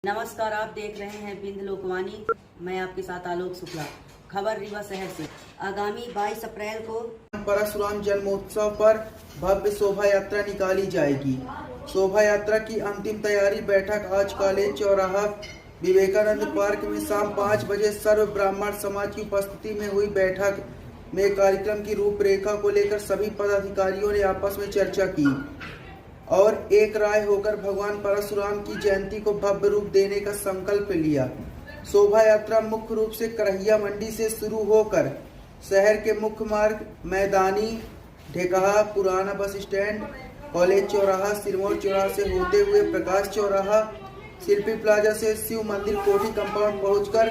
नमस्कार, आप देख रहे हैं बिंद लोकवाणी। मैं आपके साथ आलोक शुक्ला। खबर रीवा शहर से। आगामी 22 अप्रैल को परशुराम जन्मोत्सव पर भव्य शोभा यात्रा निकाली जाएगी। शोभा यात्रा की अंतिम तैयारी बैठक आज कॉलेज चौराहा विवेकानंद पार्क में शाम 5 बजे सर्व ब्राह्मण समाज की उपस्थिति में हुई बैठक में कार्यक्रम की रूपरेखा को लेकर सभी पदाधिकारियों ने आपस में चर्चा की और एक राय होकर भगवान परशुराम की जयंती को भव्य रूप देने का संकल्प लिया। शोभा यात्रा मुख्य रूप से करहिया मंडी से शुरू होकर शहर के मुख्य मार्ग मैदानी, ढेकहा, पुराना बस स्टैंड, कॉलेज चौराहा, सिरमौर चौराहा से होते हुए प्रकाश चौराहा, शिल्पी प्लाजा से शिव मंदिर कोठी कंपाउंड पहुंचकर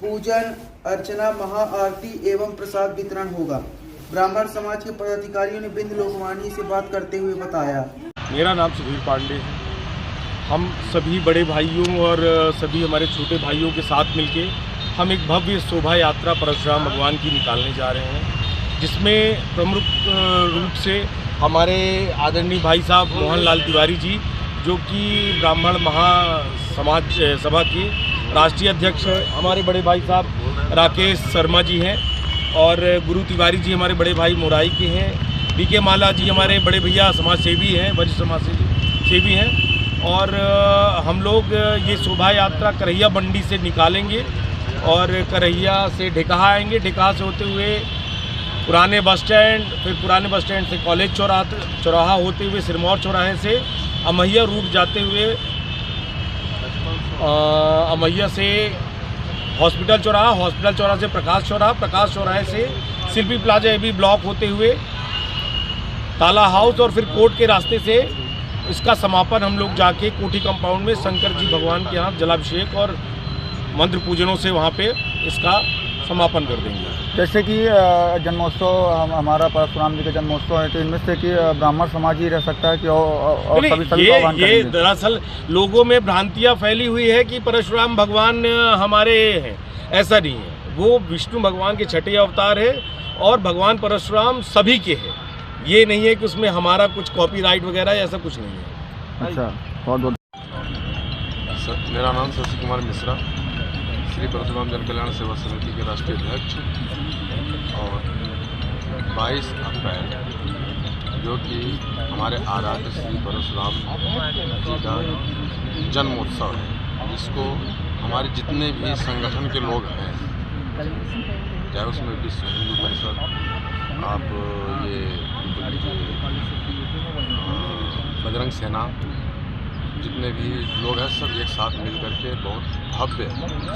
पूजन अर्चना, महाआरती एवं प्रसाद वितरण होगा। ब्राह्मण समाज के पदाधिकारियों ने बिंद लोकवाणी से बात करते हुए बताया। मेरा नाम सुधीर पांडे है। हम सभी बड़े भाइयों और सभी हमारे छोटे भाइयों के साथ मिलके हम एक भव्य शोभा यात्रा परशुराम भगवान की निकालने जा रहे हैं, जिसमें प्रमुख रूप से हमारे आदरणीय भाई साहब मोहनलाल तिवारी जी, जो कि ब्राह्मण महासमाज सभा के राष्ट्रीय अध्यक्ष हैं, हमारे बड़े भाई साहब राकेश शर्मा जी हैं और गुरु तिवारी जी हमारे बड़े भाई मोराई के हैं, बीके माला जी हमारे बड़े भैया समाज सेवी हैं, वरिष्ठ समाज सेवी हैं और हम लोग ये शोभा यात्रा करहिया मंडी से निकालेंगे और करहिया से ढेकहा आएंगे, ढेकहा से होते हुए पुराने बस स्टैंड, फिर पुराने बस स्टैंड से कॉलेज चौराहा होते हुए सिरमौर चौराहे से अमैया रूट जाते हुए अमैया से हॉस्पिटल चौराहा से प्रकाश चौराहे से शिल्पी प्लाजा एबी ब्लॉक होते हुए ताला हाउस और फिर कोर्ट के रास्ते से इसका समापन हम लोग जाके कोठी कंपाउंड में शंकर जी भगवान के यहाँ जलाभिषेक और मंत्र पूजनों से वहाँ पे इसका समापन कर देंगे। जैसे कि जन्मोत्सव हमारा परशुराम जी का जन्मोत्सव है, तो इनमें से कि ब्राह्मण समाज ही रह सकता है कि और सभी ये दरअसल लोगों में भ्रांतियाँ फैली हुई है कि परशुराम भगवान हमारे हैं। ऐसा नहीं है, वो विष्णु भगवान के छठे अवतार है और भगवान परशुराम सभी के हैं। ये नहीं है कि उसमें हमारा कुछ कॉपीराइट वगैरह ऐसा कुछ नहीं है। अच्छा, बहुत बहुत। मेरा नाम शशि कुमार मिश्रा, श्री परशुराम जन कल्याण सेवा समिति के राष्ट्रीय अध्यक्ष और 22 अप्रैल जो कि हमारे आराध्य श्री परशुराम जी का जन्मोत्सव है, जिसको हमारे जितने भी संगठन के लोग हैं, चाहे उसमें विश्व हिंदू परिषद, आप ये बजरंग सेना, जितने भी लोग हैं सब एक साथ मिल करके बहुत भव्य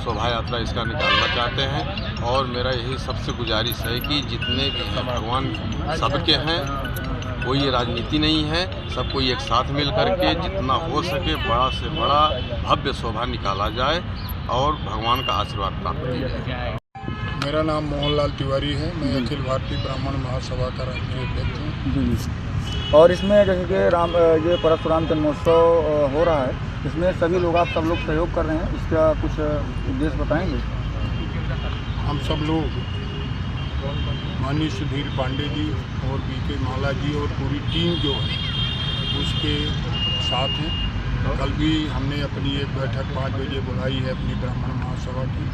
शोभा यात्रा इसका निकालना चाहते हैं। और मेरा यही सबसे गुजारिश है कि जितने भी हैं भगवान सबके हैं, कोई राजनीति नहीं है, सबको एक साथ मिल करके जितना हो सके बड़ा से बड़ा भव्य शोभा निकाला जाए और भगवान का आशीर्वाद प्राप्त किया जाए। मेरा नाम मोहनलाल तिवारी है, मैं अखिल भारतीय ब्राह्मण महासभा का राष्ट्रीय अध्यक्ष हूँ। और इसमें जैसे कि ये परशुराम जन्मोत्सव हो रहा है, इसमें सभी लोग आप सब लोग सहयोग कर रहे हैं, इसका कुछ उद्देश्य बताएंगे? हम सब लोग माननीय सुधीर पांडे जी और बीके माला जी और पूरी टीम जो है उसके साथ हैं। कल भी हमने अपनी एक बैठक 5 बजे बुलाई है अपनी ब्राह्मण महासभा की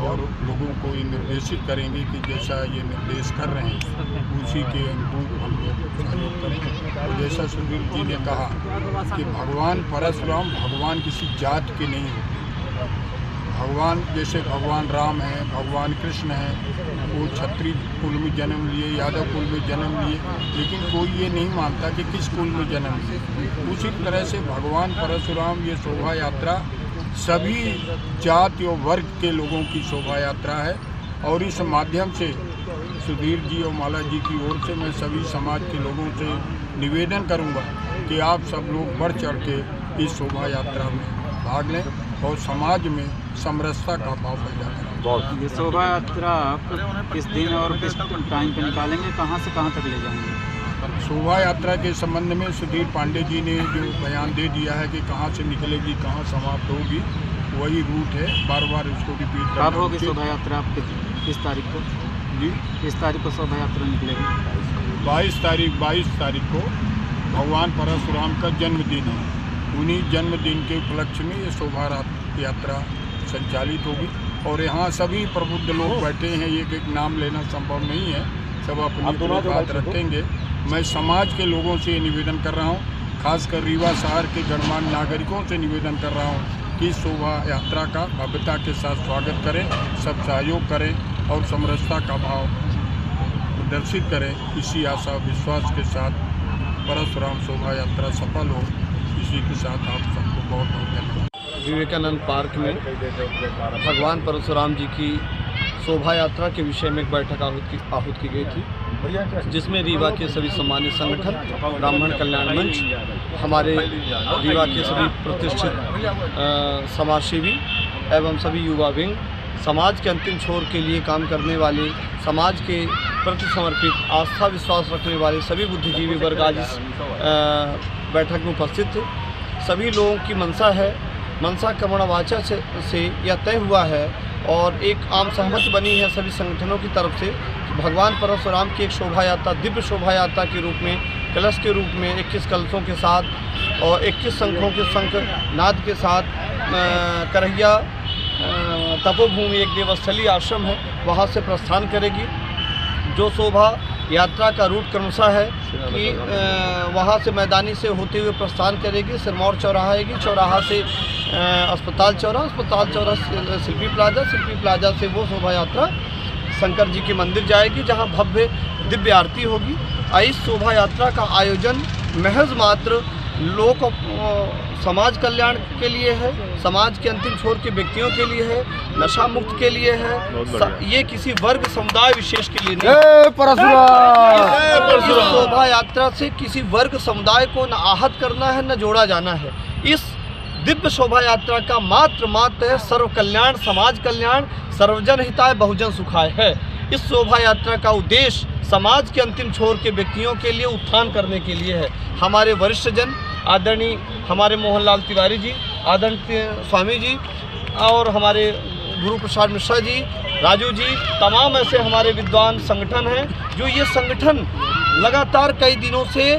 और लोगों को ये निर्देशित करेंगे कि जैसा ये निर्देश कर रहे हैं उसी के अनुरूप हम लोग सहयोग करें। और जैसा सुधीर जी ने कहा कि भगवान परशुराम भगवान किसी जात के नहीं होते। भगवान जैसे भगवान राम हैं, भगवान कृष्ण हैं, वो क्षत्रिय कुल में जन्म लिए, यादव कुल में जन्म लिए, लेकिन कोई ये नहीं मानता कि किस कुल में जन्म लिए। उसी तरह से भगवान परशुराम ये शोभा यात्रा सभी जाति और वर्ग के लोगों की शोभा यात्रा है। और इस माध्यम से सुधीर जी और माला जी की ओर से मैं सभी समाज के लोगों से निवेदन करूंगा कि आप सब लोग बढ़ चढ़ के इस शोभा यात्रा में भाग लें और समाज में समरसता का भाव पैदा करें। ये शोभा यात्रा किस दिन और किस टाइम पे निकालेंगे, कहाँ से कहाँ तक ले जाएंगे? शोभा यात्रा के संबंध में सुधीर पांडे जी ने जो बयान दे दिया है कि कहाँ से निकलेगी, कहाँ समाप्त होगी, वही रूट है। बार बार इसको रिपीट करना। कब होगी शोभा यात्रा? किस तारीख को जी? किस तारीख को शोभा यात्रा निकलेगी? 22 तारीख को भगवान परशुराम का जन्मदिन है। उन्हीं जन्मदिन के उपलक्ष्य में ये शोभा यात्रा संचालित होगी। और यहाँ सभी प्रबुद्ध लोग बैठे हैं, एक एक नाम लेना संभव नहीं है, सब अपनी बात रखेंगे। मैं समाज के लोगों से निवेदन कर रहा हूँ, खासकर रीवा शहर के गणमान्य नागरिकों से निवेदन कर रहा हूँ कि शोभा यात्रा का भव्यता के साथ स्वागत करें, सब सहयोग करें और समरसता का भाव प्रदर्शित करें। इसी आशा विश्वास के साथ परशुराम शोभा यात्रा सफल हो, इसी के साथ आप सबको बहुत बहुत धन्यवाद। विवेकानंद पार्क में भगवान परशुराम जी की शोभा यात्रा के विषय में एक बैठक आहूत की गई थी, जिसमें रीवा के सभी सम्मानित संगठन, ब्राह्मण कल्याण मंच, हमारे रीवा के सभी प्रतिष्ठित समाजसेवी एवं सभी युवा विंग, समाज के अंतिम छोर के लिए काम करने वाले, समाज के प्रति समर्पित आस्था विश्वास रखने वाले सभी बुद्धिजीवी वर्ग आज इस बैठक में उपस्थित थे। सभी लोगों की मनसा क्रमण वाचा से यह तय हुआ है और एक आम सहमति बनी है सभी संगठनों की तरफ से कि भगवान परशुराम की एक शोभा यात्रा, दिव्य शोभा यात्रा के रूप में, कलश के रूप में 21 कलशों के साथ और 21 शंखों के शंख नाद के साथ करहिया तपोभूमि एक देवस्थली आश्रम है, वहाँ से प्रस्थान करेगी। जो शोभा यात्रा का रूट क्रमशः है कि वहाँ से मैदानी से होते हुए प्रस्थान करेगी, सिरमौर चौराहा आएगी, चौराहा से अस्पताल चौराहा शिल्पी प्लाजा से वो शोभा यात्रा शंकर जी के मंदिर जाएगी, जहाँ भव्य दिव्य आरती होगी। इस शोभा यात्रा का आयोजन महज मात्र लोक समाज कल्याण के लिए है, समाज के अंतिम छोर के व्यक्तियों के लिए है, नशा मुक्त के लिए है, ये किसी वर्ग समुदाय विशेष के लिए नहीं। शोभा यात्रा से किसी वर्ग समुदाय को न आहत करना है, न जोड़ा जाना है। इस दिव्य शोभा यात्रा का मात्र है सर्व कल्याण, समाज कल्याण, सर्वजन हिताय बहुजन सुखाय है। इस शोभा यात्रा का उद्देश्य समाज के अंतिम छोर के व्यक्तियों के लिए उत्थान करने के लिए है। हमारे वरिष्ठ जन आदरणीय हमारे मोहनलाल तिवारी जी, आदरणीय स्वामी जी और हमारे गुरु प्रसाद मिश्रा जी, राजू जी, तमाम ऐसे हमारे विद्वान संगठन हैं जो ये संगठन लगातार कई दिनों से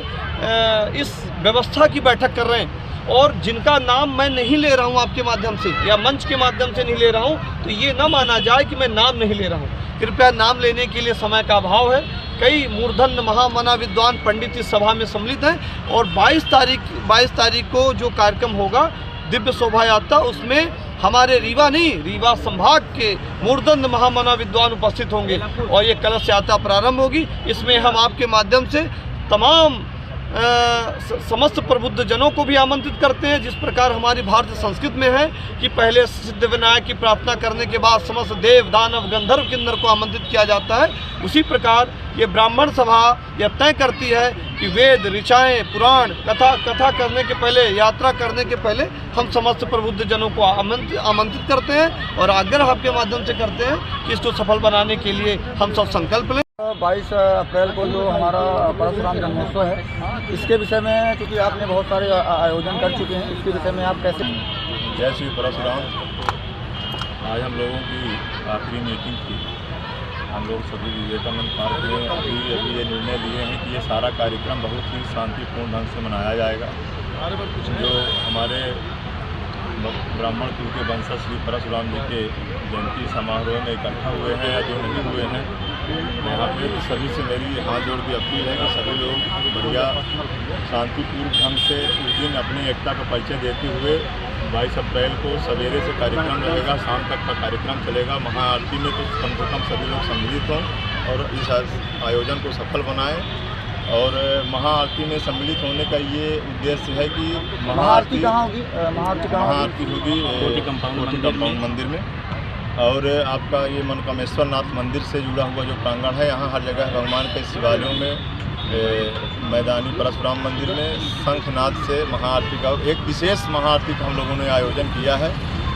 इस व्यवस्था की बैठक कर रहे हैं और जिनका नाम मैं नहीं ले रहा हूँ आपके माध्यम से या मंच के माध्यम से नहीं ले रहा हूँ, तो ये ना माना जाए कि मैं नाम नहीं ले रहा हूँ। कृपया नाम लेने के लिए समय का अभाव है। कई मूर्धन्य महामना विद्वान पंडित इस सभा में सम्मिलित हैं और 22 तारीख को जो कार्यक्रम होगा दिव्य शोभा यात्रा, उसमें हमारे रीवा संभाग के मूर्धन्य महामना विद्वान उपस्थित होंगे और ये कलश यात्रा प्रारंभ होगी। इसमें हम आपके माध्यम से तमाम समस्त प्रबुद्ध जनों को भी आमंत्रित करते हैं। जिस प्रकार हमारी भारतीय संस्कृति में है कि पहले सिद्ध विनायक की प्रार्थना करने के बाद समस्त देव दानव गंधर्व किन्नर को आमंत्रित किया जाता है, उसी प्रकार ये ब्राह्मण सभा यह तय करती है कि वेद ऋचाएँ पुराण कथा करने के पहले, यात्रा करने के पहले हम समस्त प्रबुद्ध जनों को आमंत्रित करते हैं और आग्रह आपके माध्यम से करते हैं कि इसको सफल बनाने के लिए हम सब संकल्प लें। 22 अप्रैल को जो हमारा परशुराम जन्मोत्सव है, इसके विषय में क्योंकि आपने बहुत सारे आयोजन कर चुके हैं, इसके विषय में आप कैसे? जय श्री परशुराम। आज हम लोगों की आखिरी मीटिंग थी। हम लोग सभी विवेकानंद पार्क में अभी ये निर्णय लिए हैं कि ये सारा कार्यक्रम बहुत ही शांतिपूर्ण ढंग से मनाया जाएगा। जो हमारे ब्राह्मण कुल के वंशज श्री परशुराम जी के जयंती समारोह में इकट्ठा हुए हैं या जो नहीं हुए हैं, यहाँ पे सभी से मेरी हाथ जोड़ के अपील है कि सभी लोग बढ़िया शांतिपूर्ण ढंग से उस दिन अपनी एकता का परिचय देते हुए 22 अप्रैल को सवेरे से कार्यक्रम रहेगा, शाम तक का कार्यक्रम चलेगा। महाआरती में तो कम से कम सभी लोग सम्मिलित हों और इस आयोजन को सफल बनाएं। और महाआरती में सम्मिलित होने का ये उद्देश्य है कि महाआरती कहाँ होगी? महाआरती होगी कोटी कंपाउंड मंदिर में। और आपका ये मनकामेश्वर नाथ मंदिर से जुड़ा हुआ जो प्रांगण है, यहाँ हर जगह भगवान के शिवालयों में, मैदानी परशुराम मंदिर में शंखनाद से महाआरती का एक विशेष महाआरती का हम लोगों ने आयोजन किया है,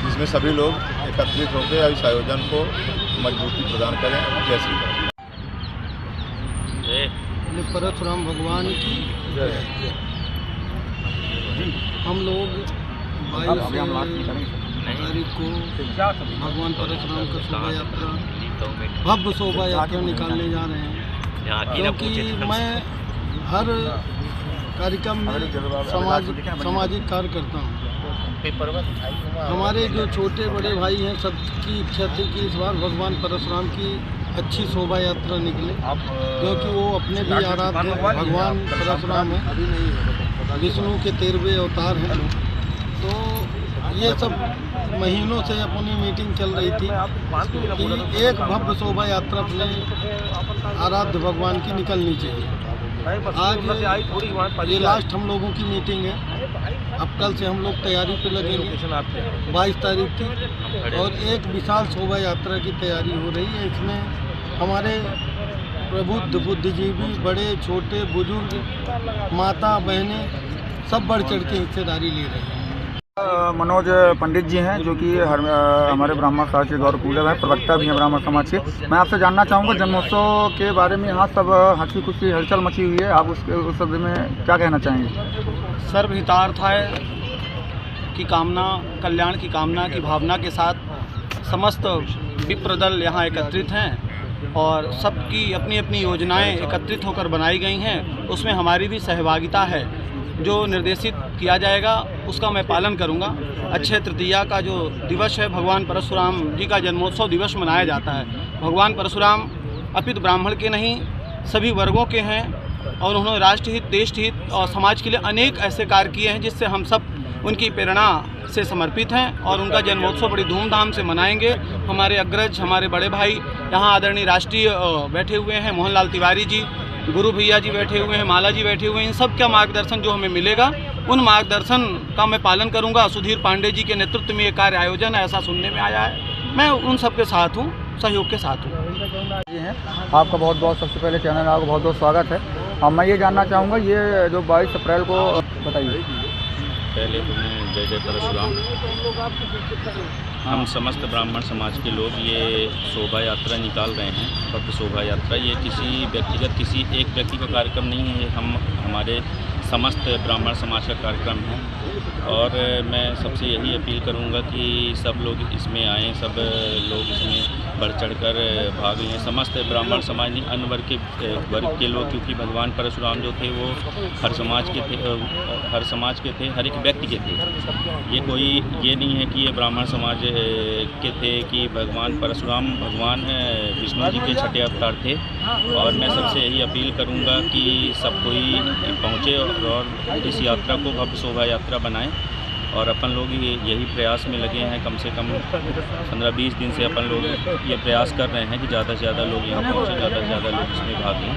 जिसमें सभी लोग एकत्रित होकर इस आयोजन को मजबूती प्रदान करें। जय श्री राम। परशुराम भगवान की हम लोग 22 तारीख को भगवान परशुराम का शोभा यात्रा, भव्य शोभा यात्रा निकालने जा रहे हैं, क्योंकि मैं हर कार्यक्रम में सामाजिक कार्य करता हूँ। हमारे जो छोटे बड़े भाई हैं सबकी इच्छा थी कि इस बार भगवान परशुराम की अच्छी शोभा यात्रा निकले, क्योंकि वो अपने भी आराध्य भगवान परशुराम हैं, विष्णु के 13वें अवतार हैं। तो ये सब महीनों से अपनी मीटिंग चल रही थी कि एक भव्य शोभा यात्रा अपने आराध्य भगवान की निकलनी चाहिए। आज ये लास्ट हम लोगों की मीटिंग है। अब कल से हम लोग तैयारी पे लगेंगे। 22 तारीख की और एक विशाल शोभा यात्रा की तैयारी हो रही है। इसमें हमारे प्रबुद्ध बुद्धिजीवी, बड़े छोटे बुजुर्ग, माता बहनें सब बढ़ चढ़ के हिस्सेदारी ले रहे हैं। मनोज पंडित जी हैं, जो कि हमारे ब्राह्मण समाज के गौरव पूजक हैं, प्रवक्ता भी हैं ब्राह्मण समाज के। मैं आपसे जानना चाहूँगा जन्मोत्सव के बारे में। यहाँ सब हंसी खुशी हलचल मची हुई है, आप उस शब्द में क्या कहना चाहेंगे? सर्वहितार्थाय की कामना, कल्याण की कामना की भावना के साथ समस्त विप्रदल यहाँ एकत्रित हैं और सबकी अपनी अपनी योजनाएं एकत्रित होकर बनाई गई हैं। उसमें हमारी भी सहभागिता है। जो निर्देशित किया जाएगा उसका मैं पालन करूंगा। अक्षय तृतीया का जो दिवस है, भगवान परशुराम जी का जन्मोत्सव दिवस मनाया जाता है। भगवान परशुराम अपितु ब्राह्मण के नहीं, सभी वर्गों के हैं और उन्होंने राष्ट्रहित, देशहित और समाज के लिए अनेक ऐसे कार्य किए हैं जिससे हम सब उनकी प्रेरणा से समर्पित हैं और उनका जन्मोत्सव बड़ी धूमधाम से मनाएंगे। हमारे अग्रज, हमारे बड़े भाई यहाँ आदरणीय राष्ट्रीय बैठे हुए हैं, मोहनलाल तिवारी जी, गुरु भैया जी बैठे हुए हैं, माला जी बैठे हुए हैं। इन सब का मार्गदर्शन जो हमें मिलेगा, उन मार्गदर्शन का मैं पालन करूंगा। सुधीर पांडे जी के नेतृत्व में ये कार्य आयोजन है, ऐसा सुनने में आया है। मैं उन सब के साथ हूँ, सहयोग के साथ हूँ। आपका बहुत बहुत सबसे पहले चैनल में आपका बहुत बहुत स्वागत है। अब मैं ये जानना चाहूँगा, ये जो 22 अप्रैल को बताइए। पहले तो मैं जय जय परशुराम। हम समस्त ब्राह्मण समाज के लोग ये शोभा यात्रा निकाल रहे हैं, भव्य शोभा यात्रा। ये किसी व्यक्तिगत, किसी एक व्यक्ति का कार्यक्रम नहीं है, हमारे समस्त ब्राह्मण समाज का कार्यक्रम है। और मैं सबसे यही अपील करूंगा कि सब लोग इसमें आएँ, सब लोग इसमें बढ़ चढ़कर भाग लें। समस्त ब्राह्मण समाज नहीं, अन्य वर्ग के लोग, क्योंकि भगवान परशुराम जो थे वो हर समाज के थे, हर एक व्यक्ति के थे। ये नहीं है कि ये ब्राह्मण समाज के थे कि भगवान परशुराम भगवान विष्णु जी के छठे अवतार थे। और मैं सबसे यही अपील करूंगा कि सब कोई पहुँचे और इस यात्रा को भव्य शोभा यात्रा बनाएं। और अपन लोग यही प्रयास में लगे हैं, कम से कम 15-20 दिन से अपन लोग ये प्रयास कर रहे हैं कि ज़्यादा से ज़्यादा लोग यहाँ पहुँचे, ज़्यादा से ज़्यादा लोग इसमें भाग लें।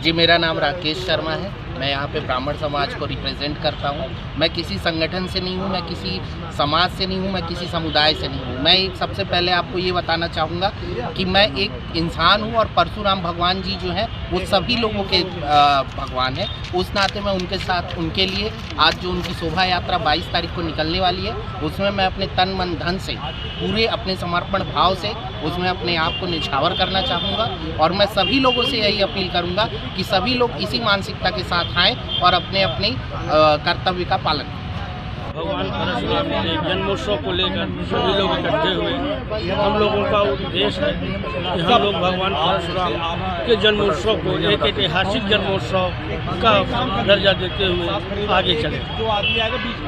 जी, मेरा नाम राकेश शर्मा है। मैं यहाँ पे ब्राह्मण समाज को रिप्रेजेंट करता हूँ। मैं किसी संगठन से नहीं हूँ, मैं किसी समाज से नहीं हूँ, मैं किसी समुदाय से नहीं हूँ। मैं सबसे पहले आपको ये बताना चाहूँगा कि मैं एक इंसान हूँ और परशुराम भगवान जी जो हैं वो सभी लोगों के भगवान हैं। उस नाते मैं उनके साथ, उनके लिए आज जो उनकी शोभा यात्रा 22 तारीख को निकलने वाली है, उसमें मैं अपने तन मन धन से, पूरे अपने समर्पण भाव से उसमें अपने आप को निछावर करना चाहूँगा। और मैं सभी लोगों से यही अपील करूँगा कि सभी लोग इसी मानसिकता के साथ आएँ और अपने अपने कर्तव्य का पालन करें। भगवान परशुराम के जन्मोत्सव को लेकर सभी लोग इकट्ठे हुए। हम लोगों का उद्देश्य है कि हम लोग भगवान परशुराम के जन्मोत्सव को एक ऐतिहासिक जन्मोत्सव का दर्जा देते हुए आगे चलें।